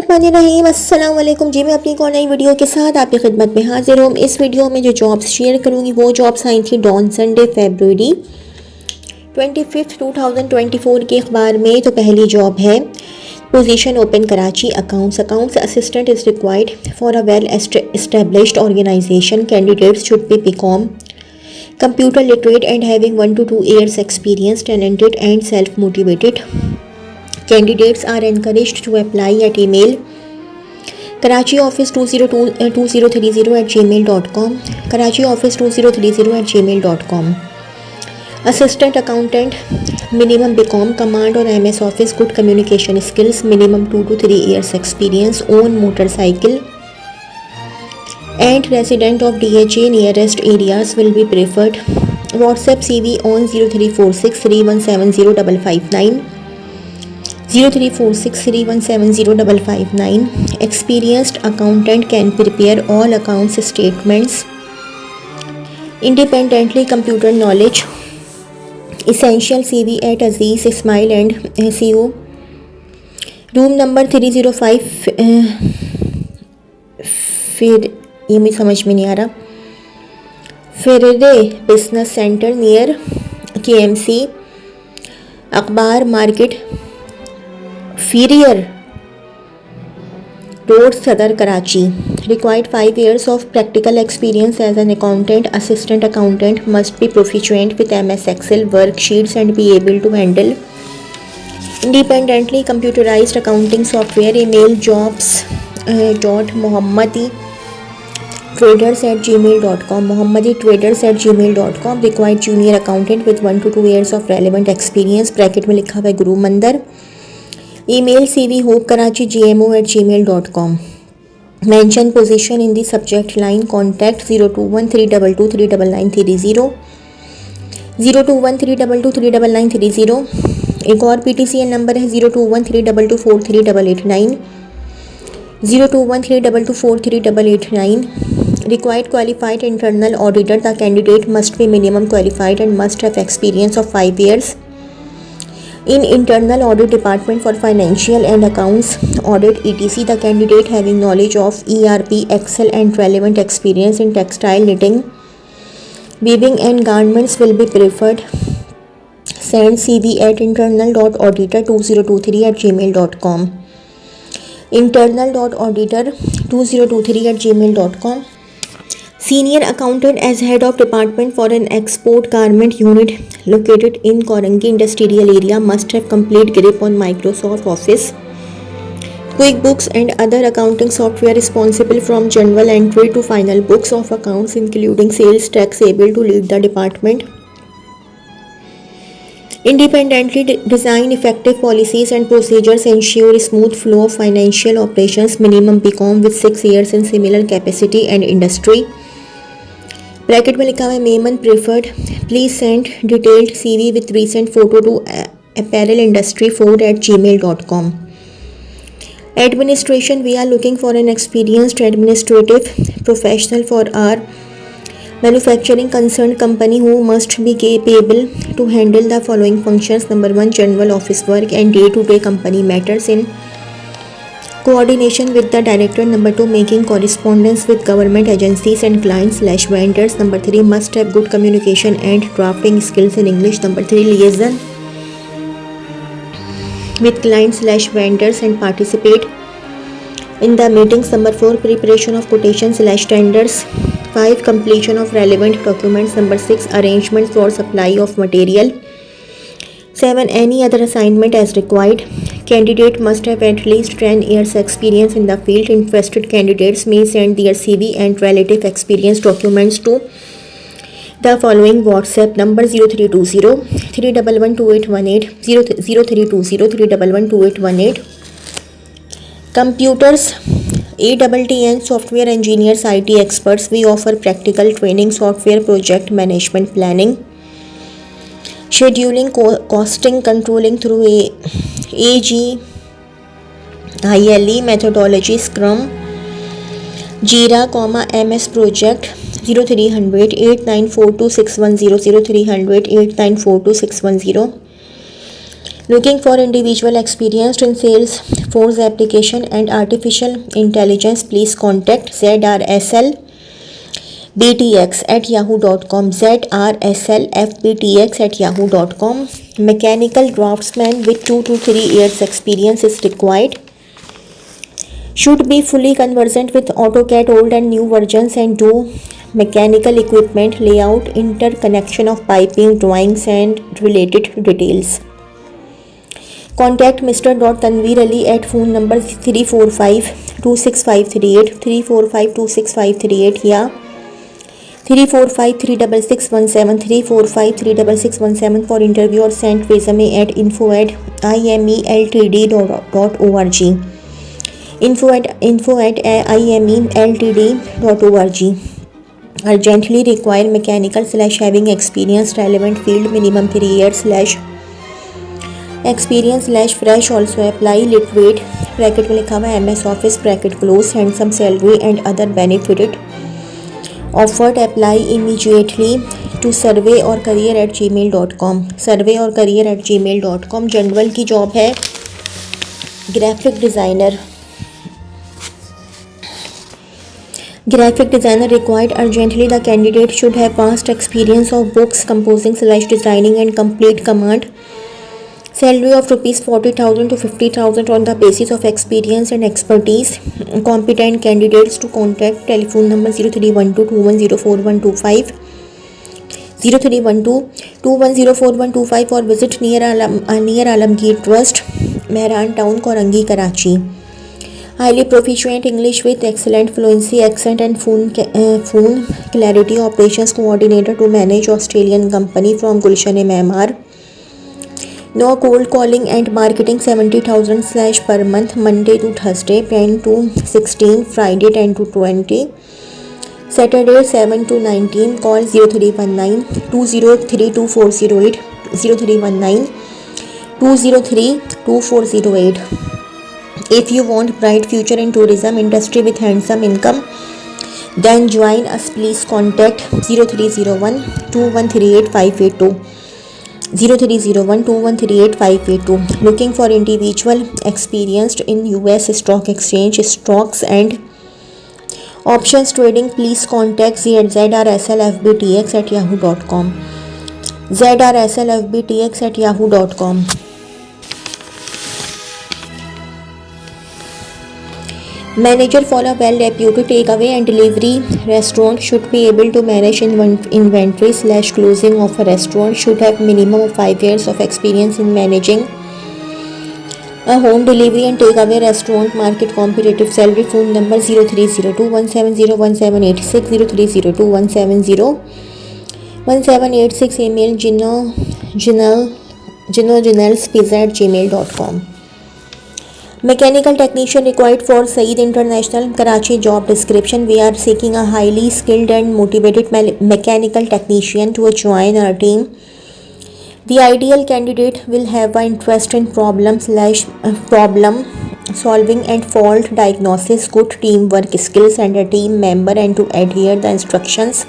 बिस्मिल्लाहिर्रहमानिर्रहीम। अस्सलाम वालेकुम जी। मैं अपनी एक और नई वीडियो के साथ आपकी खिदमत में हाजिर हूँ। इस वीडियो में जो जॉब्स शेयर करूँगी वो जॉब्स आई थी डॉन संडे फरवरी 25 2024 के अखबार में। तो पहली जॉब है position open Karachi accounts assistant is required for a well established organisation. Candidates should be B Com computer literate and having 1 to 2 years experience, talented and self motivated. Candidates are encouraged to apply at email Karachi office 2030 @gmail.com, Karachi office 2030 @gmail.com. Assistant accountant, minimum BCom, command or MS office, good communication skills, minimum 2 to 3 years experience, own motorcycle and resident of DHA nearest areas will be preferred. WhatsApp CV on 0346 3170 559 0346 3170 559. Experienced accountant can prepare all accounts statements independently. Computer knowledge essential. CV at Aziz Ismail and SEO. Room number 305 फिर ये मुझे समझ में नहीं आ रहा। Ferrere business centre near KMC अखबार market Frere road Saddar Karachi. Required 5 years of practical experience as an accountant. Assistant accountant must be proficient with MS Excel worksheets and be able to handle independently computerized accounting software. Email jobs .mohammadi traders@gmail.com, Mohammadi traders@gmail.com. Required junior accountant with 1 to 2 years of relevant experience. Bracket में लिखा हुआ है गुरु मंदिर. email CV hopekarachi@gmail.com. mention position in the subject line. contact 0213223930 0213223930. एक और PTCN number है 021322438889 021322438889. Required qualified internal auditor. The candidate must be minimum qualified and must have experience of 5 years in internal audit department for financial and accounts audit etc. The candidate having knowledge of ERP, Excel and relevant experience in textile, knitting, weaving and garments will be preferred. Send CV at internal.auditor2023 @gmail.com, internal.auditor2023 @gmail.com. Senior accountant as head of department for an export garment unit located in Korangi industrial area. Must have complete grip on Microsoft Office, QuickBooks and other accounting software. Responsible from general entry to final books of accounts including sales tax. Able to lead the department. Independently design effective policies and procedures. Ensure smooth flow of financial operations. Minimum BCom with 6 years in similar capacity and industry. Bracket में लिखा हुआ है Memon preferred. Please send detailed CV with recent photo to apparel industry 4@gmail.com. Administration. We are looking for an experienced administrative professional for our manufacturing concerned company who must be capable to handle the following functions. Number 1, general office work and day-to-day company matters in coordination with the director. Number 2, making correspondence with government agencies and clients/vendors. Number 3, must have good communication and drafting skills in English. Number 3, liaison with clients/vendors and participate in the meetings. Number 4, preparation of quotations/tenders. 5, completion of relevant documents. Number 6, arrangements for supply of material. 7, any other assignment as required. Candidate must have at least 10 years experience in the field. Interested candidates may send their CV and relative experience documents to the following WhatsApp number 0320 3112818 0320 3112818. Computers ATTN software engineers, IT experts. We offer practical training, software project management, planning, scheduling, costing, controlling through AGILE methodology, Scrum, Jira, MS Project. 0300 8942 610 0300 8942 610. Looking for individual experienced in Salesforce application and artificial intelligence, please contact zrslbtx@yahoo.com. zrslbtx@yahoo.com. Mechanical draftsman with 2 to 3 years experience is required. Should be fully conversant with AutoCAD old and new versions and do mechanical equipment layout, interconnection of piping, drawings and related details. Contact Mr. Tanveer Ali at phone number 345-26538, 345-26538 या 345-36617, 345-36617 for interview or send resume at info@imeltd.org, info@imeltd.org. Urgently require mechanical/having experience relevant field, minimum 3 years experience/fresh, also apply. Literate bracket में लिखा हुआ है MS Office bracket close, handsome salary and other benefit offered. Apply immediately to surveyorcareer@gmail.com, surveyorcareer@gmail.com. General की job है graphic designer required urgently. The candidate should have vast experience of books composing/designing and complete command. Salary of rupees 40,000 to 50,000 on the basis of experience and expertise. Competent candidates to contact telephone number 031221042125, 031221042125 or visit near Alamgir Trust, Mehran Town, Korangi, Karachi. Highly proficient English with excellent fluency, accent and phone clarity. Operations coordinator to manage Australian company from Gulshan MMR. No cold calling and marketing. 70,000 per month, Monday to Thursday 10 to 16, Friday 10 to 20, Saturday 7 to 19. Call 0319-203-2408, 0319-203-2408. If you want bright future in tourism industry with handsome income, then join us. Please contact 0301-2138582, 0301-2138582. Looking for individual experienced in US stock exchange, stocks and options trading, please contact zrslfbtx@yahoo.com, zrslfbtx@yahoo.com. Manager for a well-reputed takeaway and delivery restaurant should be able to manage inventory/closing of a restaurant, should have minimum of 5 years of experience in managing a home delivery and takeaway restaurant. Market competitive salary. Phone number 0302-170-1786, 0302-170-1786. Email jinelspizza@gmail.com. Mechanical technician required for Saeed International, Karachi. Job description: we are seeking a highly skilled and motivated mechanical technician to join our team. The ideal candidate will have an interest in problem solving and fault diagnosis, good teamwork skills and a team member, and to adhere the instructions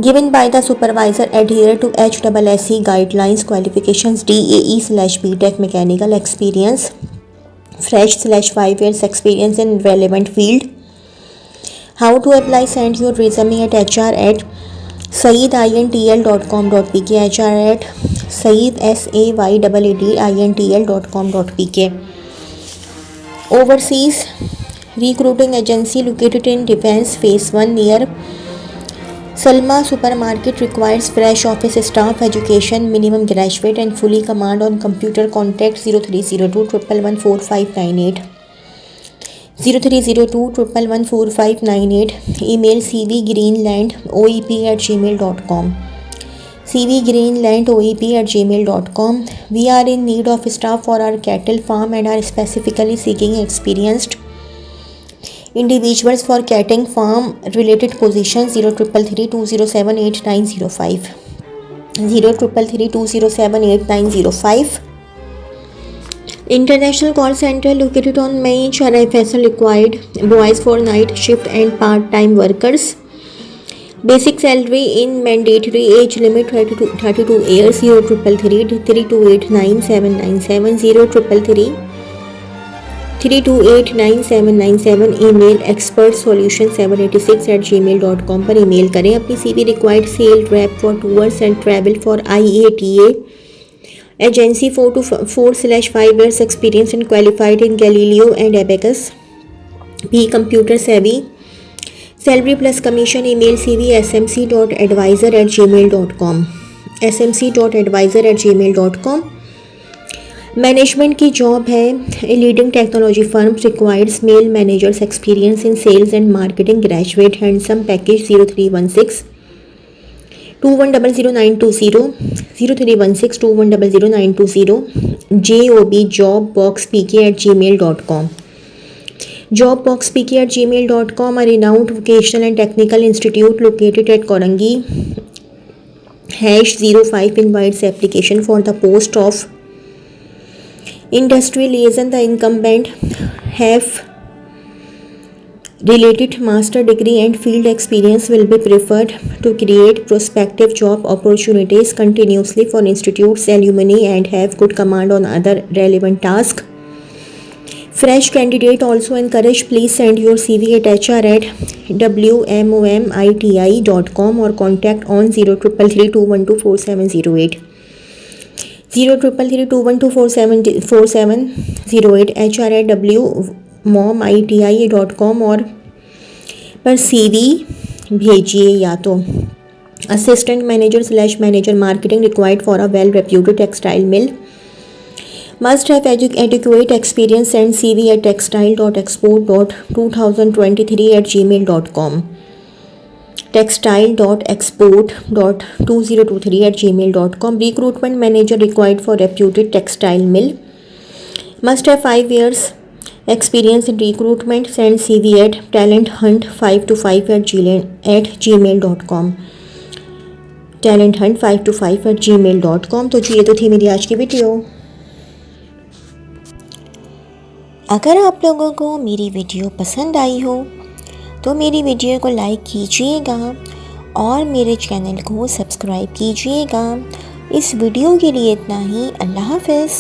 given by the supervisor, adhere to HSSE guidelines. Qualifications: DAE/BTech mechanical experience, fresh/5 years experience in relevant field. How to apply? Send your resume at hr@saeedintl.com.pk, hr@saeedintl.com.pk. Overseas recruiting agency located in Defence Phase 1 near Salma Supermarket requires fresh office staff. Education: minimum graduate and fully command on computer. Contact 0302-1114598, 0302-1114598. Email cvgreenlandoep@gmail.com, cvgreenlandoep@gmail.com. We are in need of staff for our cattle farm and are specifically seeking experienced individuals for cattle farm related positions. 0333-207-8905, 0333-207-8905. International call center located on main Sharai Faisal required. Boys for night shift and part-time workers. Basic salary in mandatory age limit 32 years 0333 3289 797 3289797 email expertsolution786@gmail.com पर email करें अपनी CV required sale rep for tours and travel for IATA agency 4 to 4/5 years experience and qualified in Galileo and Abacus. Be computer savvy. Salary plus commission. Email CV smc.advisor@gmail.com smc.advisor@gmail.com. Management की job है. Leading technology firms requires male managers experience in sales and marketing graduate handsome package 0316 2100 0316 2100 job jobboxpk@gmail.com. jobboxpk@gmail.com, a renowned vocational and technical institute located at Korangi. #05 invites application for the post of industry liaison. The incumbent have related master degree and field experience will be preferred to create prospective job opportunities continuously for institute's alumni and have good command on other relevant tasks. Fresh candidate also encouraged. Please send your CV at hr@wmomiti.com or contact on 0333 02124708 hr@wmomiti.com और पर CV भेजिए. या तो assistant manager marketing required for a well reputed textile mill. Must have adequate experience. Send CV at textile.export.2023@gmail.com textile.export.2023@gmail.com. Recruitment manager required for reputed textile mill. Must have 5 years experience in recruitment. Send CV at talenthunt5to5@gmail.com talenthunt5to5@gmail.com. तो जी ये तो थी मेरी आज की video. अगर आप लोगों को मेरी वीडियो पसंद आई हो तो मेरी वीडियो को लाइक कीजिएगा और मेरे चैनल को सब्सक्राइब कीजिएगा. इस वीडियो के लिए इतना ही. अल्लाह हाफ़िज़.